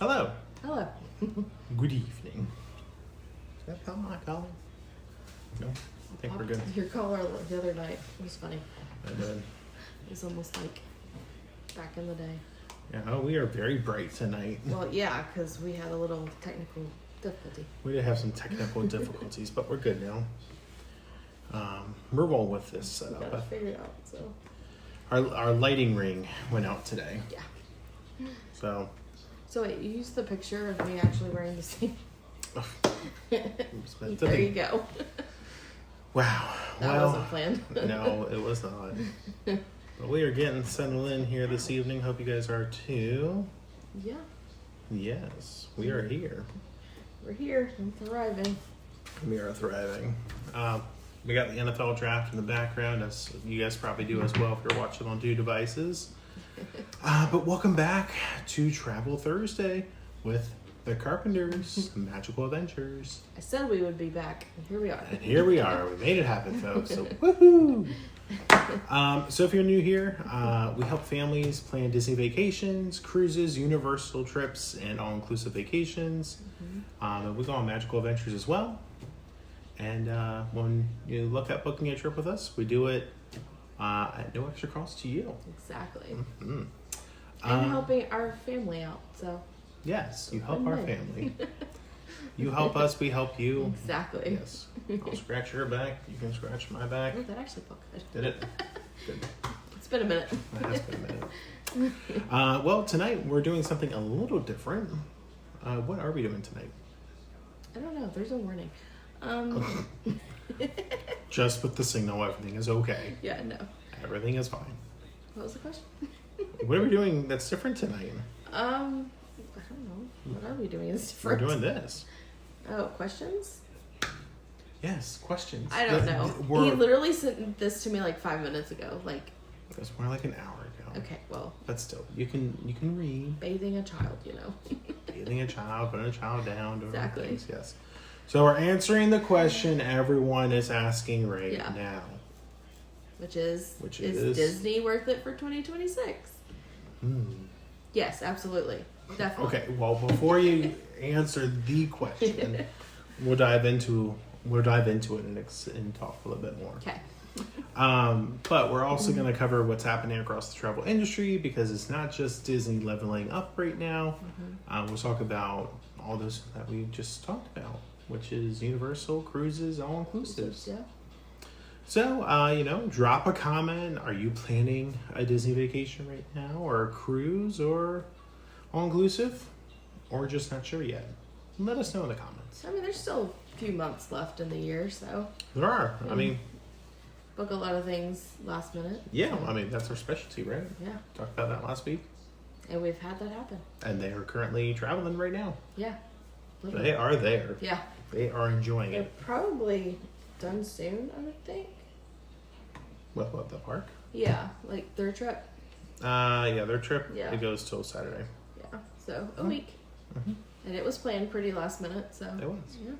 Hello. Hello. Good evening. Is that how my calling? No, I think we're good. Your caller the other night was funny. I did. It was almost like back in the day. Yeah, we are very bright tonight. Well, yeah, because we had a little technical difficulty. We did have some technical difficulties, but we're good now. We're rolling with this We got setup. it figured out, so. Our lighting ring went out today. Yeah. So. So wait, you used the picture of me actually wearing the same. There you go. Wow. That wasn't planned. No, it was not. But we are getting settled in here this evening. Hope you guys are too. Yeah. Yes, we are here. We're here and thriving. We are thriving. We got the NFL draft in the background, as you guys probably do as well if you're watching on 2 devices. But welcome back to Travel Thursday with the Carpenters Magical Adventures. I said we would be back, and here we are. And here we are. We made it happen, folks. So woohoo! So if you're new here, we help families plan Disney vacations, cruises, Universal trips, and all-inclusive vacations. And we go on magical adventures as well. And when you look at booking a trip with us, we do it at no extra cost to you. Exactly. Mm-hmm. And helping our family out, so. Yes, you help our family. You help us, we help you. Exactly. Yes. I'll scratch your back, you can scratch my back. Oh, that actually felt good. Did it? Good. It's been a minute. It has been a minute. Well, tonight we're doing something a little different. What are we doing tonight? I don't know. There's a warning. Just with the signal, everything is okay. Yeah, no. Everything is fine. What was the question? What are we doing that's different tonight? I don't know. What are we doing? It's We're different. doing this. Oh, questions? Yes, questions. I don't know. He literally sent this to me like 5 minutes ago. Like. It was more like an hour ago. Okay, well. But still, you can read. Bathing a child, you know. Bathing a child, putting a child down, doing exactly. things. Yes. So we're answering the question everyone is asking right now. Which is Disney worth it for 2026? Yes, absolutely. Definitely. Okay, well, before you answer the question, we'll dive into it and talk a little bit more. Okay. But we're also going to cover what's happening across the travel industry, because it's not just Disney leveling up right now. We'll talk about all those that we just talked about, which is Universal, cruises, all-inclusives. Yeah. So, drop a comment. Are you planning a Disney vacation right now, or a cruise, or all-inclusive, or just not sure yet? Let us know in the comments. I mean, there's still a few months left in the year, so. There are. I mean, book a lot of things last minute. yeah, I mean, that's our specialty, right? Yeah. Talked about that last week. And we've had that happen. And they are currently traveling right now. Yeah. They are there. Yeah. They are enjoying They're it. probably done soon, I would think. What, the park? Yeah, like their trip. Yeah, their trip, Yeah. it goes till Saturday. Yeah, so a week. And it was planned pretty last minute, so. It was. Yeah.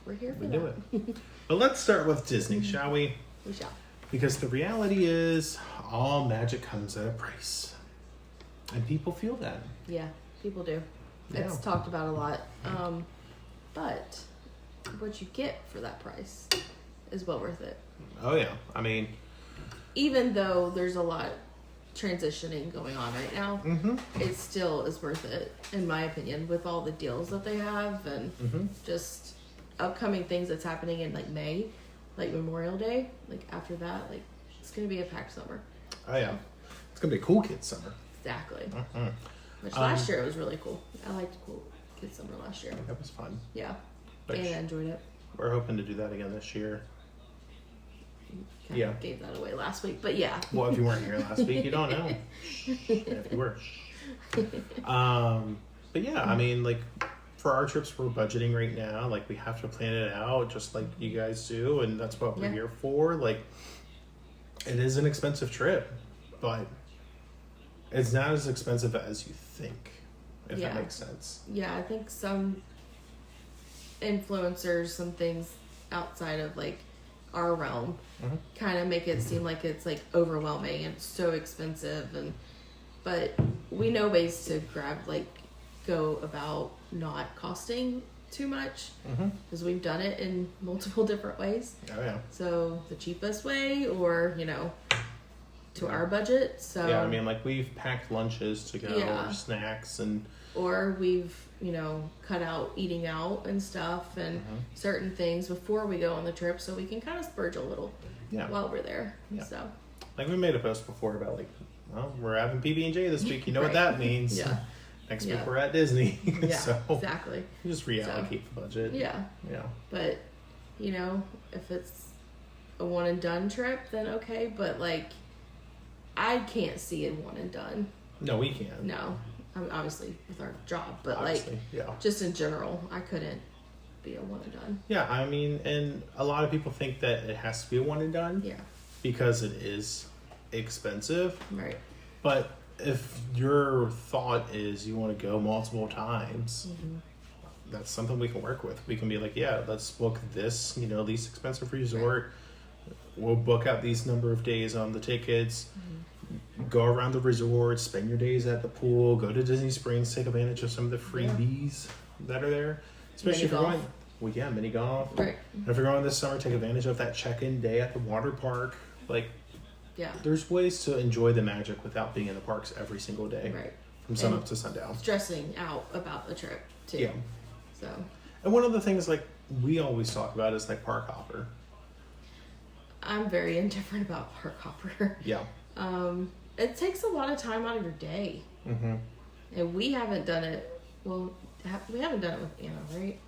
We're here for We that. do it. But let's start with Disney, shall we? We shall. Because the reality is, all magic comes at a price. And people feel that. Yeah, people do. Yeah. It's talked about a lot. But what you get for that price is well worth it. Oh, yeah. I mean... Even though there's a lot transitioning going on right now, it still is worth it, in my opinion, with all the deals that they have and just upcoming things that's happening in, like, May, like Memorial Day. Like, after that, like, it's going to be a packed summer. Oh, yeah. It's going to be a cool kids summer. Exactly. Which last year it was really cool. I liked cool kids summer last year. That was fun. Yeah. But And I enjoyed it. we're hoping to do that again this year. Kind of gave that away last week, but yeah. Well, if you weren't here last week, you don't know. If you were. But yeah, I mean, like, for our trips, we're budgeting right now. Like, we have to plan it out just like you guys do, and that's what we're here for. Like, it is an expensive trip, but it's not as expensive as you think, if that makes sense. Yeah, I think some influencers, some things outside of, like, our realm kind of make it seem like it's, like, overwhelming and so expensive, but we know ways to grab, like, go about not costing too much, Mm-hmm. because we've done it in multiple different ways. Oh yeah. So the cheapest way, or to our budget. So Yeah, I mean, like we've packed lunches to go Yeah. or snacks and or we've cut out eating out and stuff and certain things before we go on the trip, so we can kind of splurge a little yeah. while we're there. Yeah. So Like we made a post before about like, well, we're having PB&J this week. You know what Right. that means. Yeah. Next Yeah. week we're at Disney. yeah, So exactly. you just reallocate the budget. Yeah, Yeah. but if it's a one and done trip, then okay. But like, I can't see it one and done. No, we can. No, I mean, obviously with our job, but Obviously. like Yeah. just in general, I couldn't be a one and done. Yeah, I mean, and a lot of people think that it has to be a one and done Yeah, because it is expensive. right. But if your thought is you want to go multiple times, that's something we can work with. We can be like, yeah, let's book this, least expensive resort. We'll book out these number of days on the tickets. Go around the resort, spend your days at the pool, go to Disney Springs, take advantage of some of the freebies that are there. Especially if you're Mini going, well, yeah, mini golf. Right. And if you're going this summer, take advantage of that check-in day at the water park. Like, Yeah. there's ways to enjoy the magic without being in the parks every single day, Right. from sun And up to sundown. Stressing out about the trip too. Yeah. So And one of the things like we always talk about is like park hopper. I'm very indifferent about park hopper. Yeah. It takes a lot of time out of your day, Mm-hmm. and we haven't done it. Well, we haven't done it with Anna, right?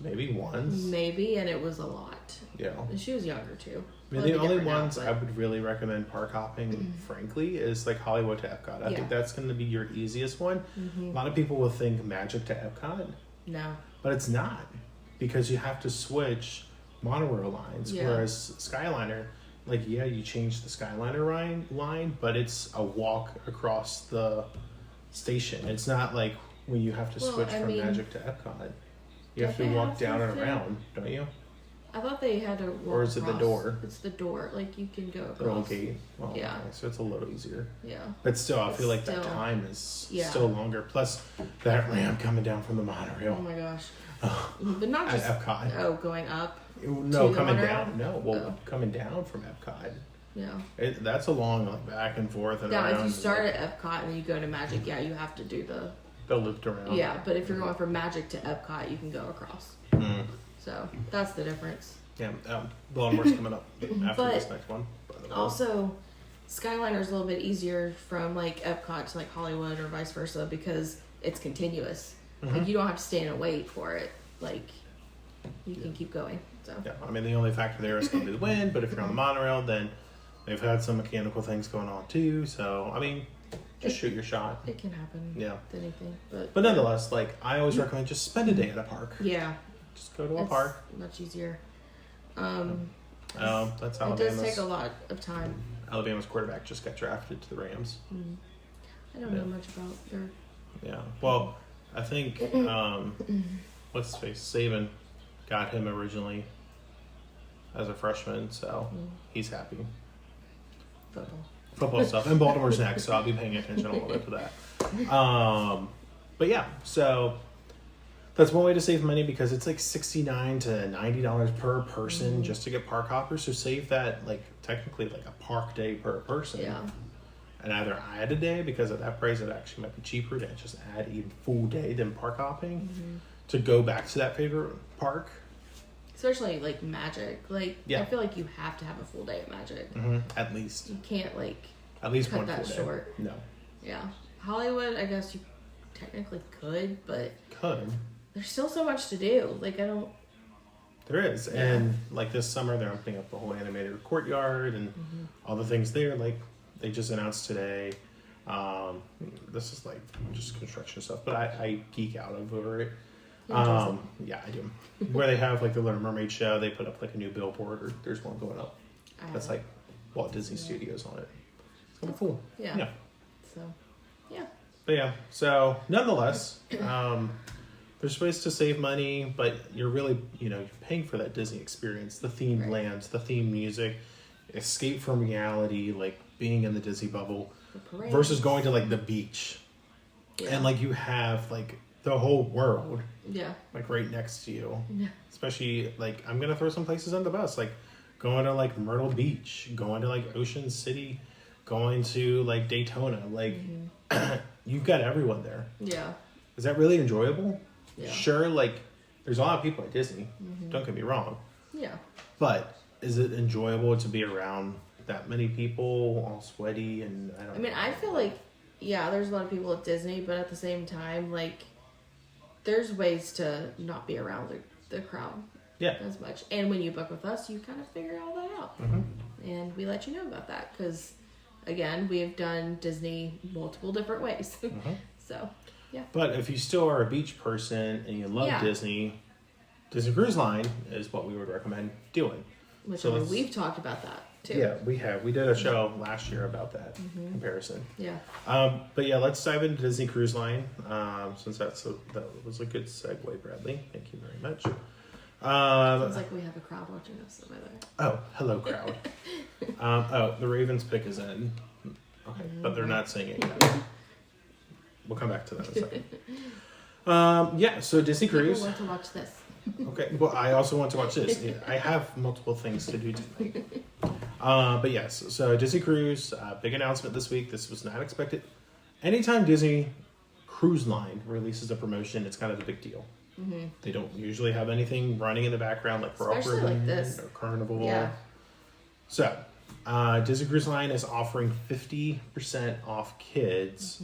Maybe once. Maybe, and it was a lot. Yeah. And she was younger too. I mean, Well, the only different now, ones but- I would really recommend park hopping, frankly, is like Hollywood to Epcot. I Yeah. think that's going to be your easiest one. A lot of people will think Magic to Epcot, No. but it's not because you have to switch monorail lines. Yeah. Whereas Skyliner, like, yeah, you change the Skyliner line, but it's a walk across the station. It's not like when you have to Well, switch I from mean, Magic to Epcot. You have don't to they walk have down and something? around, don't you? I thought they had to walk Or is it the across. door? It's the door. Like you can go across. The old gate. Well, Yeah. okay, so it's a little easier. Yeah. But still, I But feel like that still- time is Yeah. still longer. Plus, that ramp coming down from the Oh monorail my gosh. But not at just Epcot. going up. No, to the coming monorail? down. No, well, Oh. coming down from Epcot. Yeah. That's a long like back and forth and Now, around. if you and, start like, at Epcot and you go to Magic, yeah, you have to do the looped around. yeah. But if you're going from Magic to Epcot, you can go across. Mm. So that's the difference. Yeah. Baltimore's coming up after But this next one. by the way. Also, Skyliner's a little bit easier from like Epcot to like Hollywood or vice versa because it's continuous. Like you don't have to stand and wait for it. Like you can keep going. So Yeah, I mean the only factor there is going to be the wind, but if you're on the monorail, then they've had some mechanical things going on too. So I mean, just shoot your shot. it can happen. Yeah. With anything, But nonetheless, like I always recommend just spend a day at a park. yeah, Just go to a it's park. much easier. That's It does Alabama's. take a lot of time. Alabama's quarterback just got drafted to the Rams. I don't know much about their. Yeah. Well, I think what's his face? Saban got him originally as a freshman, so he's happy. Football. Football stuff. And Baltimore's next, so I'll be paying attention a little bit to that. But yeah, so that's one way to save money because it's like $69 to $90 per person just to get park hoppers. So save that like technically like a park day per person. Yeah. And either add a day because at that price it actually might be cheaper to just add a full day than park hopping to go back to that favorite park. Especially like Magic. Like Yeah. I feel like you have to have a full day at Magic. At least. You can't like At least cut one that full day. short. No. Yeah. Hollywood, I guess you technically could, but Could. there's still so much to do. Like I don't. There is. Yeah. And like this summer they're opening up the whole animated courtyard and all the things there. Like they just announced today. This is like just construction stuff, but I geek out over it. Yeah, I do. Where they have like the Little Mermaid show, they put up like a new billboard, or there's one going up that's like Walt Disney Studios on it. It's kind of cool. Yeah. Yeah. So, yeah. But yeah, so nonetheless, there's ways to save money, but you're really, you're paying for that Disney experience, the themed Right. lands, the themed music, escape from reality, like being in the Disney bubble, The parade. versus going to like the beach. Yeah. And like you have like the whole world Yeah. like right next to you. Yeah. Especially like I'm gonna throw some places on the bus, like going to like Myrtle Beach, going to like Ocean City, going to like Daytona. Like you've got everyone there. Yeah. Is that really enjoyable? Yeah. Sure, like there's a lot of people at Disney. Don't get me wrong. Yeah. But is it enjoyable to be around that many people, all sweaty and I don't I mean, know. I feel like, yeah, there's a lot of people at Disney, but at the same time, like, there's ways to not be around the crowd Yeah. as much. And when you book with us, you kind of figure all that out. And we let you know about that because, again, we have done Disney multiple different ways. So, yeah. But if you still are a beach person and you love Yeah. Disney Cruise Line is what we would recommend doing. Which So I mean, let's- we've talked about that too. Yeah, we have. We did a show last year about that comparison. Yeah. But yeah, let's dive into Disney Cruise Line since that was a good segue, Bradley. Thank you very much. Sounds like we have a crowd watching us, by the way. Oh, hello, crowd. The Ravens pick is in. Okay, but they're not singing yet. We'll come back to that in a second. Yeah, so Disney People Cruise. want to watch this. Okay, well, I also want to watch this. I have multiple things to do tonight. But yes, so Disney Cruise, big announcement this week. This was not expected. Anytime Disney Cruise Line releases a promotion, it's kind of a big deal. They don't usually have anything running in the background like Rock Especially Ribbon like this. or Carnival. Yeah. So, Disney Cruise Line is offering 50% off kids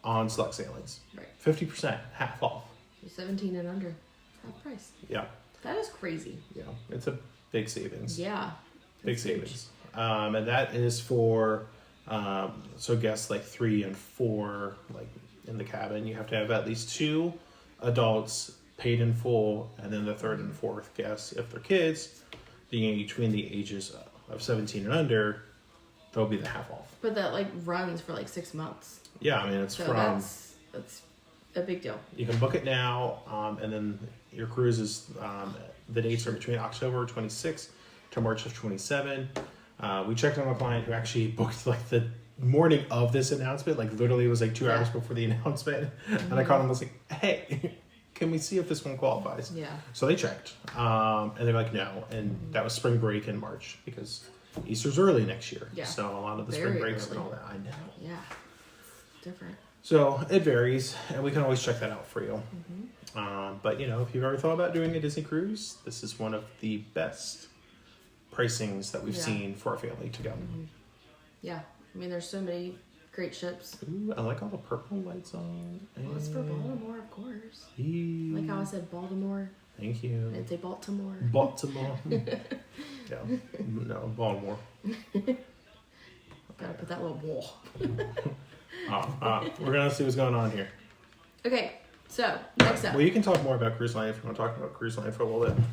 on select sailings. Right. 50%, half off. 17 and under. Half price. Yeah, That is crazy. yeah, it's a big savings. Yeah. Big That's huge. savings. And that is for so guests like 3 and 4, like in the cabin. You have to have at least 2 adults paid in full, and then the third and fourth guests, if they're kids, being between the ages of 17 and under, they'll be the half off. But that like runs for like 6 months. Yeah, I mean it's So from that's a big deal. you can book it now, and then your cruise is the dates are between October 26th to March of 27. We checked on a client who actually booked like the morning of this announcement, like literally it was like 2 hours before the announcement, and I called him and was like, hey, can we see if this one qualifies? Yeah. So they checked, and they're like, no, and that was spring break in March because Easter's early next year. Yeah. So a lot of the Very spring breaks early. and all that, I know. Yeah. Different. So it varies, and we can always check that out for you. But you know, if you've ever thought about doing a Disney cruise, this is one of the best pricings that we've Yeah. seen for a family to go. Yeah. I mean, there's so many great ships. Ooh, I like all the purple lights on. Well, it's for Baltimore, of course. Eee. Like how I said Baltimore. Thank I you. didn't say Baltimore. Baltimore. Yeah, no, Baltimore. Gotta put that little wall. We're gonna see what's going on here. Okay. So next up. Well, you can talk more about cruise line if you want to talk about cruise line for a little bit.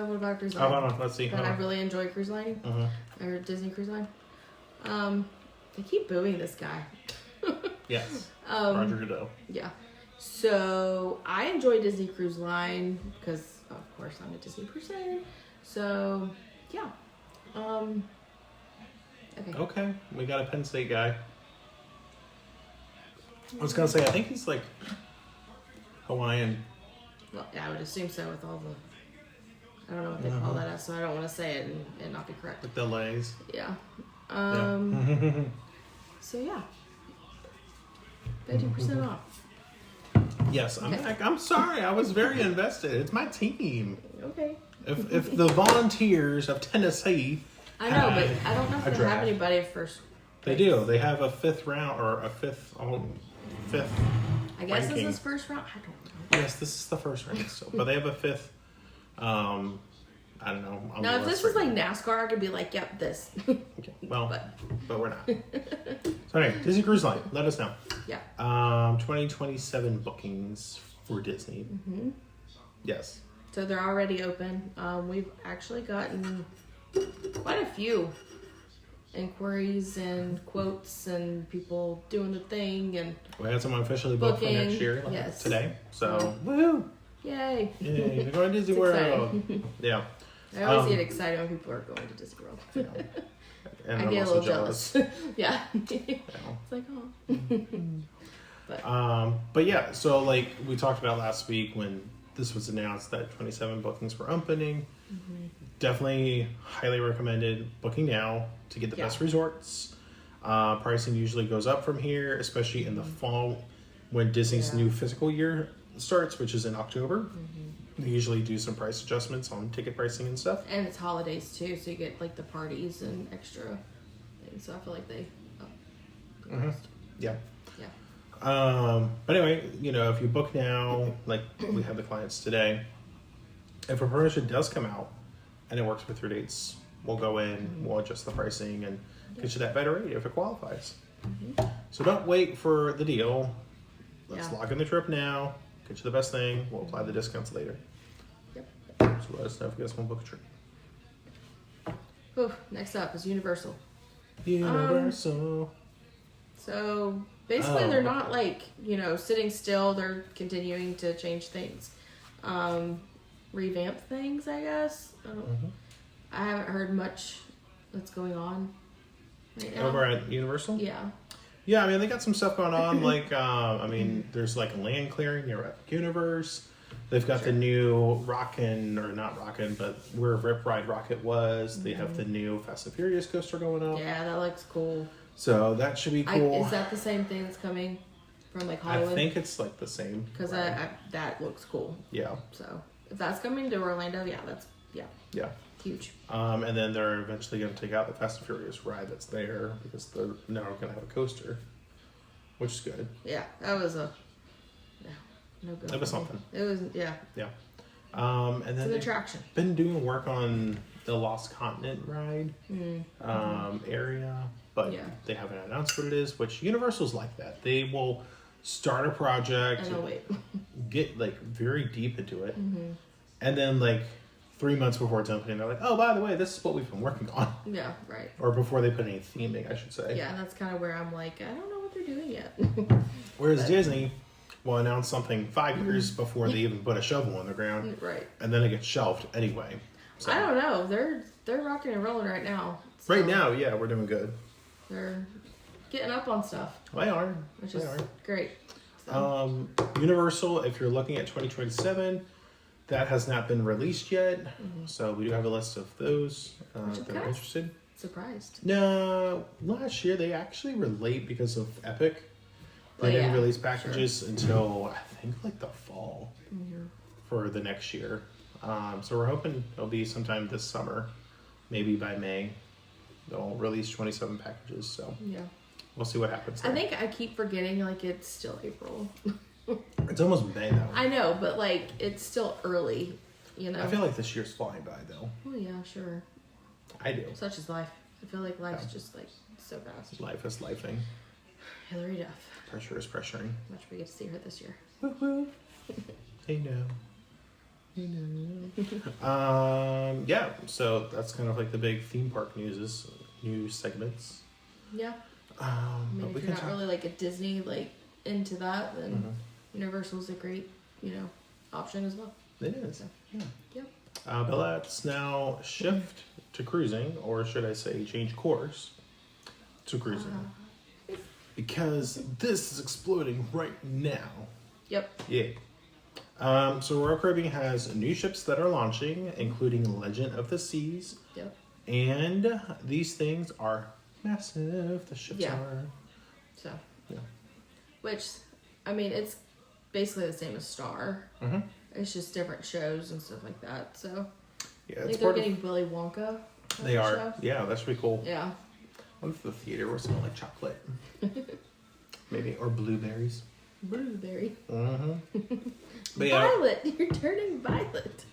What about cruise Oh, line? hold on, let's see. But Hold I on. really enjoy cruise lining or Disney Cruise Line. They keep booing this guy. Yes, Roger Goodell. Yeah. So I enjoy Disney Cruise Line because, of course, I'm a Disney person. So yeah. Okay. Okay, we got a Penn State guy. I was gonna say, I think he's like Hawaiian. Well, yeah, I would assume so with all the. I don't know what they call that as, so I don't want to say it and not be correct. With the legs. Yeah. Yeah. So yeah. 50% off. Yes, Okay. I'm sorry. I was very invested. It's my team. Okay. If the Volunteers of Tennessee, I know, but had I don't know if a they draft. have anybody first. They do. They have a 5th round or a 5th. I guess ranking. this is first round. I don't know. Yes, this is the first rank still, but they have a 5th. I don't know. on Now, the if this list was right like NASCAR, I could be like, yep, this. now. Okay, well, but we're not. So anyway, Disney Cruise Line. Let us know. Yeah. 2027 bookings for Disney. Yes. So they're already open. We've actually gotten quite a few inquiries and quotes and people doing the thing and We had someone officially booked for next Booking, year yes. today. So woohoo! yay. Yay, they're going to Disney It's World. Yeah. I always get excited when people are going to Disney World. Yeah. And I I'm get a also little jealous. Yeah. Yeah. It's like, oh. But yeah, so like we talked about last week when this was announced that 27 bookings were opening. Definitely highly recommended booking now to get the best resorts. Pricing usually goes up from here, especially in the fall when Disney's new fiscal year starts, which is in October. They usually do some price adjustments on ticket pricing and stuff. And it's holidays too, so you get like the parties and extra things. So I feel like they Yeah. Yeah. But anyway, you know, if you book now, like we have the clients today, if a promotion does come out and it works with your dates, we'll go in, we'll adjust the pricing and get you that better rate if it qualifies. So don't wait for the deal. Let's lock in the trip now, get you the best thing, we'll apply the discounts later. Yep. So let us know if you guys want to book a trip. Whew, next up is Universal. Universal. So basically they're not like, you know, sitting still, they're continuing to change things. Revamp things, I guess. I haven't heard much that's going on right now. Over at Universal? Yeah. Yeah, I mean, they got some stuff going on. Like, I mean, there's like a land clearing near Epic Universe. They've got the new Rockin', or not Rockin', but where Rip Ride Rocket was. They have the new Fast and Furious coaster going up. Yeah, that looks cool. So that should be cool. Is that the same thing that's coming from like I Hollywood? think it's like the same. Because that looks cool. Yeah. So if that's coming to Orlando, Yeah. huge. And then they're eventually going to take out the Fast and Furious ride that's there because they're now going to have a coaster, which is good. Yeah, that was no good. That was something. It was Yeah. And then it's an they've attraction. been doing work on the Lost Continent ride area, but they haven't announced what it is, which Universal's like that. They will start a project, And I'll wait. get like very deep into it, and then like 3 months before it's opening, they're like, oh, by the way, this is what we've been working on. Yeah, right. Or before they put any theming, I should say. Yeah, that's kind of where I'm like, I don't know what they're doing yet. Whereas Disney will announce something 5 years before they even put a shovel on the ground. Right. And then it gets shelved anyway. So. I don't know. They're rocking and rolling right now. So right now, yeah, we're doing good. they're getting up on stuff, They are. which is great. So, Universal, if you're looking at 2027, that has not been released yet. So we do have a list of those that are interested. surprised. No, last year they actually were late because of Epic. They didn't release packages until I think like the fall for the next year. So we're hoping it'll be sometime this summer, maybe by May. They'll release 27 packages. So Yeah. we'll see what happens there. I think I keep forgetting like it's still April. It's almost May though. I know, but like it's still early, you know. I feel like this year's flying by though. Oh yeah, sure. I do. Such is life. I feel like life's just like so fast. Life is lifing. Hillary Duff. Pressure is pressuring. Much we get to see her this year. Woo-hoo. Hey no. Hey no. Yeah, so that's kind of like the big theme park news segments. Yeah. I mean, But we if can you're not really like a Disney like into that, then Universal's a great, option as well. It is. So, Yeah. Yep. But let's now shift to cruising, or should I say change course to cruising. Because this is exploding right now. Yep. Yeah. So Royal Caribbean has new ships that are launching, including Legend of the Seas. Yep. And these things are massive. The ships are. So. Yeah. Which, I mean, it's basically the same as Star. Mm-hmm. It's just different shows and stuff like that. So. Yeah, I it's think they're part getting Willy Wonka. They are. Show. Yeah, that's pretty cool. Yeah. What if the theater was smelling like chocolate? Maybe, or blueberries. Blueberry. Mm-hmm. But yeah, Violet. You're turning violet.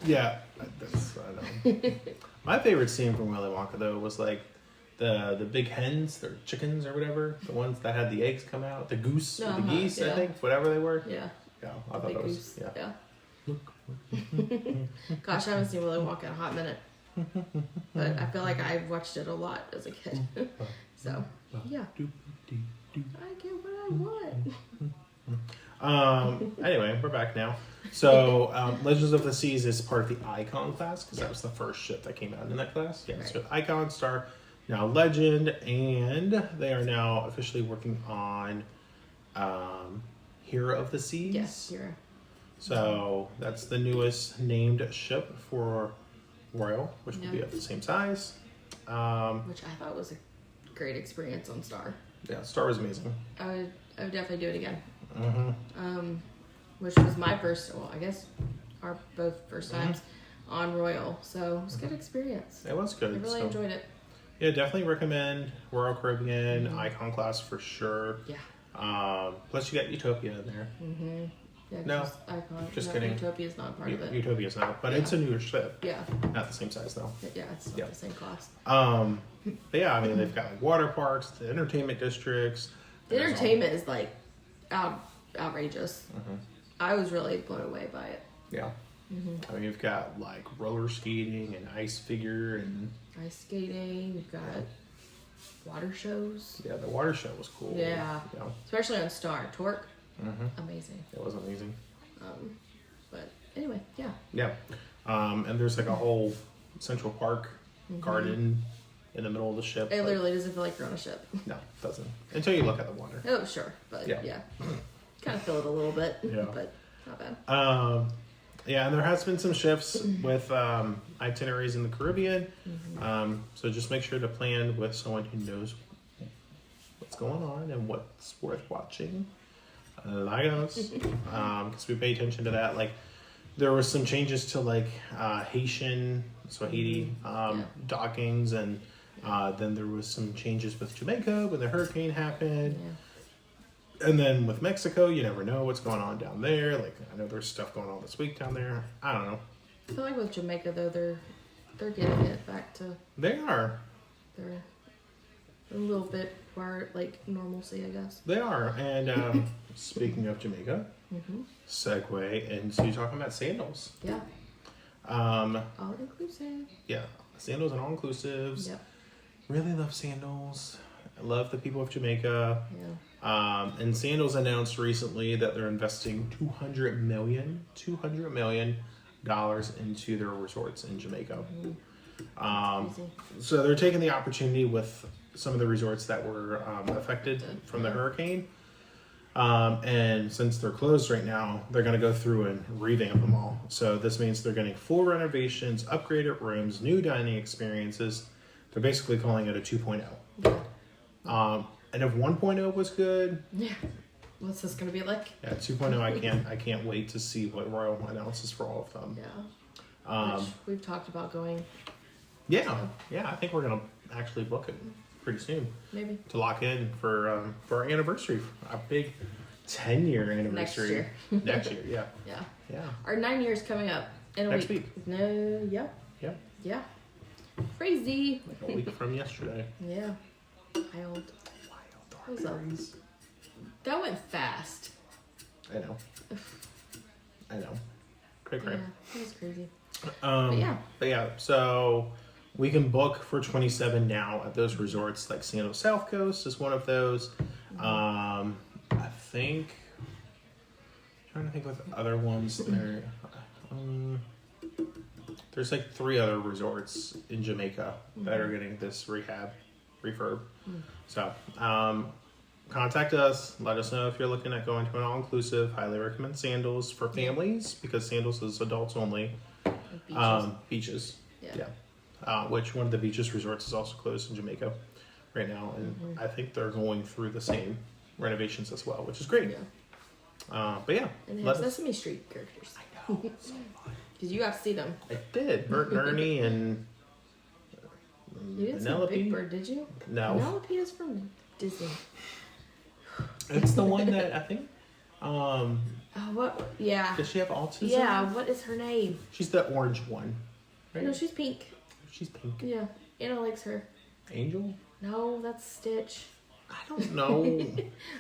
yeah. That's, I know. My favorite scene from Willy Wonka though was like the big hens, or chickens or whatever, the ones that had the eggs come out, the goose, or the geese, I think, whatever they were. Yeah. Yeah, I thought Big that was goose. yeah. Gosh, I haven't seen Willy Wonka in a hot minute. But I feel like I watched it a lot as a kid. So, yeah. I get what I want. Anyway, we're back now. So, Legends of the Seas is part of the Icon class because that was the first ship that came out in that class. Yeah, so Icon, Star, now Legend, and they are now officially working on Hero of the Seas. Yes, Hero. So that's the newest named ship for Royal, which will be of the same size. Which I thought was a great experience on Star. Yeah, Star was amazing. I would definitely do it again. Mm-hmm. Which was my first, well, I guess our both first times on Royal. So it was a good experience. It was good. I really enjoyed it. Yeah, definitely recommend Royal Caribbean Icon Class for sure. Yeah. Plus you got Utopia in there. Mm-hmm. Yeah, No, Icon. just kidding. Utopia's not part of it. Utopia's not, but it's a newer ship. Yeah. Not the same size though. Yeah, it's not the same class. But yeah, I mean they've got like water parks, the entertainment districts. The entertainment is like outrageous. I was really blown away by it. Yeah. I mean, you've got like roller skating and ice figure and ice skating. You've got water shows. Yeah, the water show was cool. Yeah. Especially on Star. Torque. Amazing. It was amazing. But anyway, yeah. Yeah. And there's like a whole Central Park garden in the middle of the ship. It literally doesn't feel like you're on a ship. No, it doesn't. Until you look at the water. Oh, sure. But yeah. Kind of feel it a little bit. Yeah. But not bad. Yeah, and there has been some shifts with itineraries in the Caribbean. So just make sure to plan with someone who knows what's going on and what's worth watching. Like us. Because we pay attention to that. Like, there were some changes to like Haitian, Swahili dockings, and then there was some changes with Jamaica when the hurricane happened. And then with Mexico, you never know what's going on down there. Like, I know there's stuff going on this week down there. I don't know. I feel like with Jamaica though, they're getting it back to. They are. They're a little bit more like normalcy, I guess. They are. And speaking of Jamaica, segue into talking about sandals. Yeah. All inclusive. Yeah, sandals and all inclusives. Yep. Really love sandals. I love the people of Jamaica. Yeah. And Sandals announced recently that they're investing $200 million into their resorts in Jamaica. So they're taking the opportunity with some of the resorts that were affected from the hurricane. And since they're closed right now, they're going to go through and revamp them all. So this means they're getting full renovations, upgraded rooms, new dining experiences. They're basically calling it a 2.0. And if 1.0 was good, what's this gonna be like? Yeah, 2.0. I can't wait to see what Royal announces for all of them. Yeah. Which we've talked about going. Yeah, I think we're gonna actually book it pretty soon. Maybe to lock in for our anniversary, a big 10-year anniversary next year. Yeah. Our 9 years coming up in a next week. No. Yeah. Crazy. Like a week from yesterday. Yeah. Wild. That went fast. I know. Cray. Yeah, that was crazy. But yeah, so we can book for 27 now at those resorts. Like Sandals South Coast is one of those. I think. I'm trying to think with other ones there. There's like 3 other resorts in Jamaica that are getting this refurb. So, contact us. Let us know if you're looking at going to an all-inclusive. Highly recommend Sandals for families because Sandals is adults only. Beaches. Yeah. Which one of the beaches resorts is also closed in Jamaica right now, and I think they're going through the same renovations as well, which is great. But yeah, and they have Sesame Street characters. I know. So fun. Because you got to see them. I did. Bert and Ernie and you didn't Penelope. see Big Bird, did you? No. Penelope is from Disney. It's the one that I think. What? Yeah. Does she have autism? Yeah. What is her name? She's the orange one. Right? No, she's pink. She's pink. Yeah. Anna likes her. Angel? No, that's Stitch. I don't know.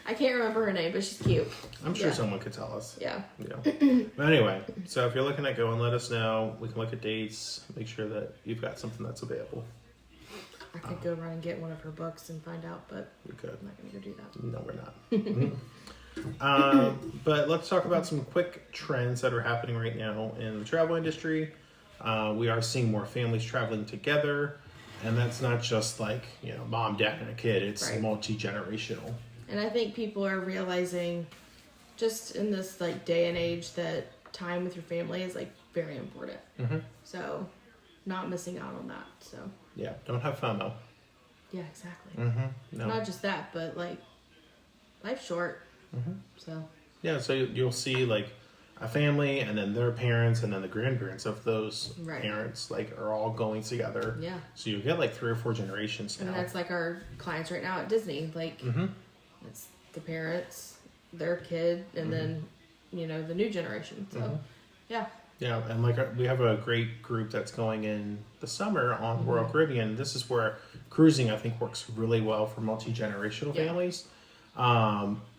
I can't remember her name, but she's cute. I'm sure someone could tell us. Yeah. But anyway, so if you're looking at going, let us know. We can look at dates, make sure that you've got something that's available. I could go run and get one of her books and find out, but we could. I'm not going to go do that. No, we're not. But let's talk about some quick trends that are happening right now in the travel industry. We are seeing more families traveling together. And that's not just like, mom, dad, and a kid. It's Right. multi-generational. And I think people are realizing just in this like day and age that time with your family is like very important. Mm-hmm. So not missing out on that. So Yeah, don't have FOMO. yeah, exactly. Mm-hmm. No. Not just that, but like life's short. Mm-hmm. So Yeah, so you'll see like a family and then their parents and then the grandparents of those Right. parents like are all going together. yeah. So you get like 3 or 4 generations now. And that's like our clients right now at Disney. Like Mm-hmm. it's the parents, their kid, and then the new generation. So Mhm. yeah. Yeah, and like we have a great group that's going in the summer on Royal Caribbean. This is where cruising I think works really well for multi-generational Yeah. families,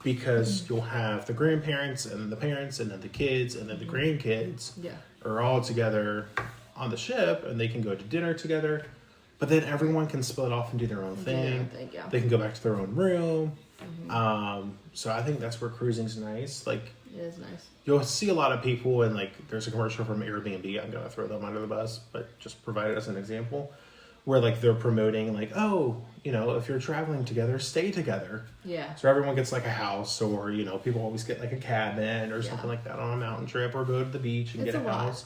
because you'll have the grandparents and then the parents and then the kids and then the grandkids Yeah. are all together on the ship and they can go to dinner together. But then everyone can split off and do their own thing. Yeah. They can go back to their own room. So I think that's where cruising's nice. Like It is nice. you'll see a lot of people, and like there's a commercial from Airbnb. I'm gonna throw them under the bus, but just provide it as an example, where like they're promoting like, oh, if you're traveling together, stay together. Yeah. So everyone gets like a house, or people always get like a cabin or something like that on a mountain trip, or go to the beach and It's get a a lot. house.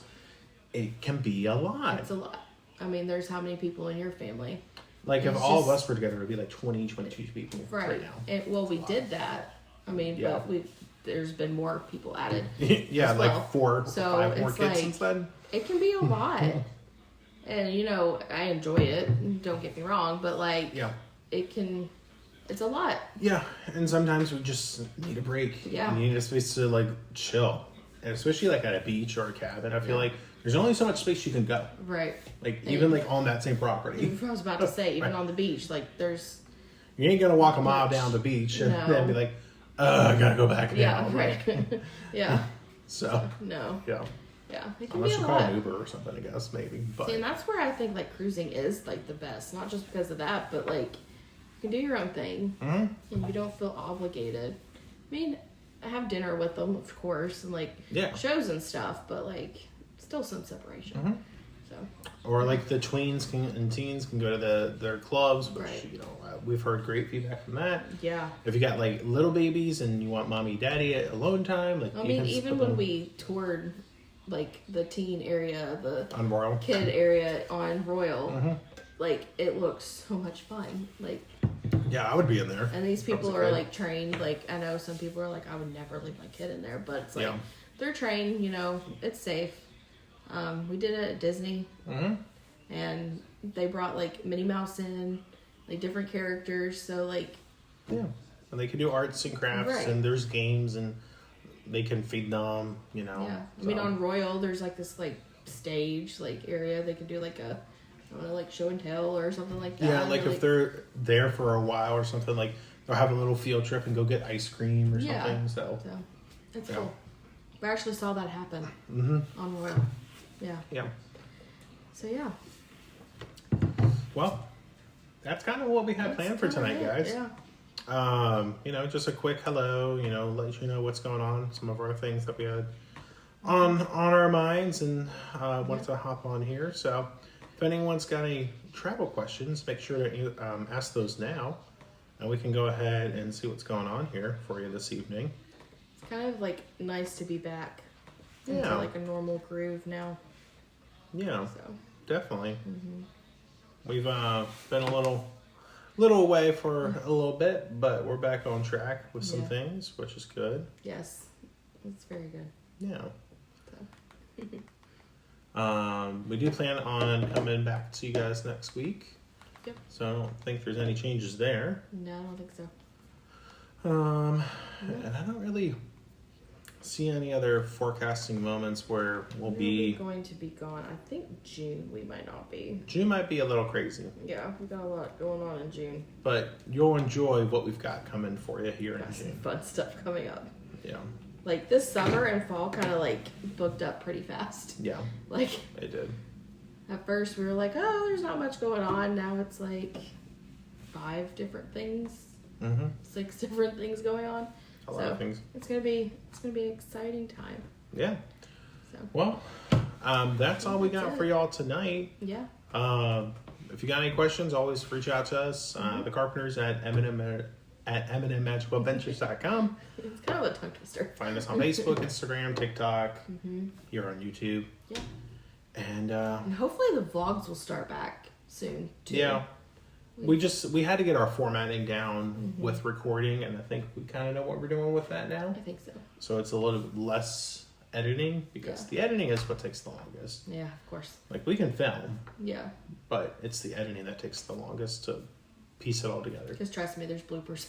It can be a lot. It's a lot. I mean, there's how many people in your family? Like if it's all of just- us were together, it'd be like 20, 22 people right now. And, well, we did that. I mean, Yeah. but there's been more people added. Yeah, as like well. 4 or So 5 more it's kids like- since then. It can be a lot. And, I enjoy it. Don't get me wrong. But, like, Yeah. it's a lot. Yeah, and sometimes we just need a break. Yeah. You need a space to like chill, and especially like at a beach or a cabin. I feel Yeah. like there's only so much space you can go. Right. Like And- even like on that same property, I was about to say, even Right. on the beach, like, there's... you ain't gonna walk a mile down the beach and No. then be like, I gotta go back now. Yeah, right. yeah. So No. yeah, Yeah. It can unless be you a call lot. an Uber or something, I guess maybe. But See, and that's where I think like cruising is like the best. Not just because of that, but like you can do your own thing Mhm. and you don't feel obligated. I mean, I have dinner with them, of course, and like Yeah. shows and stuff, but like still some separation. Mhm. So or like the tweens and teens can go to their clubs, which Right. we've heard great feedback from that. yeah. If you got like little babies and you want mommy daddy at alone time, like I you mean, can even split when them we toured like the teen area, the on Royal. kid area on Royal, Mhm. like it looks so much fun. Like, Yeah, I would be in there. and these people Sounds are good. like trained. Like, I know some people are like, I would never leave my kid in there, but it's like Yeah. they're trained. It's safe. We did it at Disney, Mm-hmm. and they brought like Minnie Mouse in, like different characters. So like, Yeah, and they can do arts and crafts, Right. and there's games, and they can feed them. yeah. I mean, so. on Royal, there's like this like stage like area. They could do like a, I don't know, like show and tell or something like that. Yeah, like or, if they're there for a while or something, like they'll have a little field trip and go get ice cream or Yeah. something. So So it's Yeah. cool. We actually saw that happen mm-hmm. on Royal. Yeah. Yeah. So yeah. Well, that's kind of what we had planned for That's kinda tonight, it, guys. Yeah. Just a quick hello, let you know what's going on, some of our things that we had on our minds, and wanted to hop on here. So if anyone's got any travel questions, make sure to ask those now, and we can go ahead and see what's going on here for you this evening. It's kind of like nice to be back into Yeah. like a normal groove now. Yeah, So definitely. We've been a little away for a little bit, but we're back on track with some Yeah. things, which is good. yes, it's very good. Yeah. So We do plan on coming back to you guys next week. Yep. So I don't think there's any changes there. no, I don't think so. And I don't really see any other forecasting moments where we'll We're be. going to be gone. I think June we might not be. June might be a little crazy, Yeah, we got a lot going on in June. but you'll enjoy what we've got coming for you here Got in some June. fun stuff coming up. Yeah. Like this summer and fall kind of like booked up pretty fast. Yeah, Like it did. at first we were like, oh, there's not much going on. Now it's like 5 different things, Mm-hmm. 6 different things going on. A lot of things. It's gonna be an exciting time. Yeah. So Well, that's all we That's got it. for y'all tonight. yeah, if you got any questions, always reach out to us. The Carpenters at MNMMagicalAdventures.com. It's kind of a tongue twister. Find us on Facebook, Instagram, TikTok, here on YouTube. Yeah. And And hopefully the vlogs will start back soon too. yeah, we had to get our formatting down with recording, and I think we kind of know what we're doing with that now. I think so. So it's a little bit less editing, because the editing is what takes the longest. Yeah, of course. Like, we can film, Yeah. but it's the editing that takes the longest to piece it all together. Because trust me, there's bloopers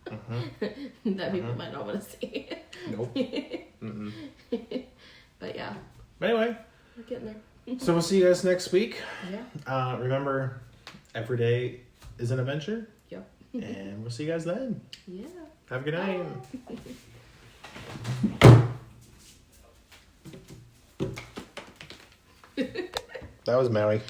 that people might not want to see. Nope. But yeah, But anyway, we're getting there. so we'll see you guys next week. Yeah. Remember, every day is an adventure. Yep. And we'll see you guys then. Yeah. Have a good night. That was Maui.